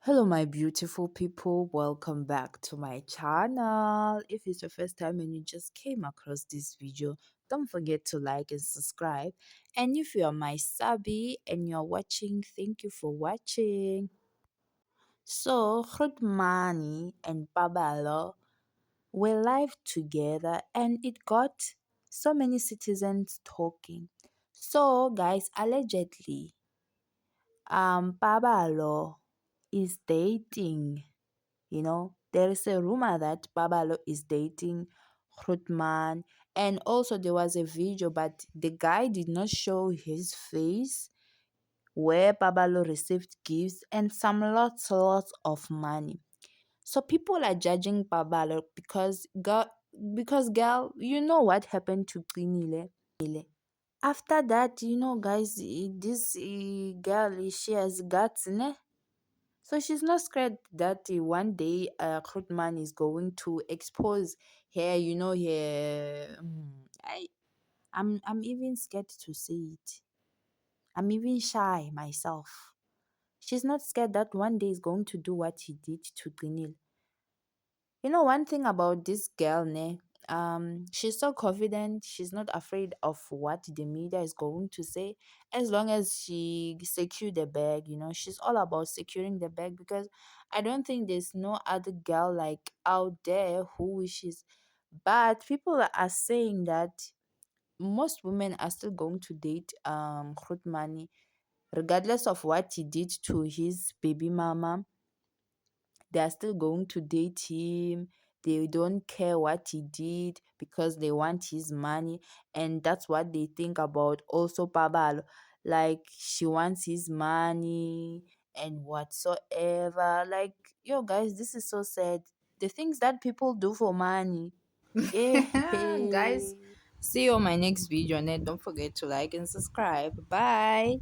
Hello, my beautiful people. Welcome back to my channel. If it's your first time and you just came across this video, don't forget to like and subscribe. And if you are my subby and you're watching, thank you for watching. So, Khudmani and Babalo were live together and it got so many citizens talking. So, guys, allegedly, Babalo is dating. There is a rumor that Babalo is dating Hrutman, and also there was a video, but the guy did not show his face where Babalo received gifts and some lots of money. So people are judging Babalo because girl, you know what happened to Qinile. After that, guys, this girl, she has guts, ne? So she's not scared that one day Krutman is going to expose her, her. I'm even scared to say it. I'm even shy myself. She's not scared that one day is going to do what he did to Grenil. One thing about this girl, ne, she's so confident. She's not afraid of what the media is going to say. As long as she secure the bag, she's all about securing the bag because I don't think there's no other girl like out there who wishes. But people are saying that most women are still going to date Khutmani regardless of what he did to his baby mama. They are still going to date him. They don't care what he did because they want his money. And that's what they think about also Pabalo. Like she wants his money and whatsoever. Like, yo guys, this is so sad. The things that people do for money. Eh, Guys, eh. see you on my next video and then don't forget to like and subscribe. Bye.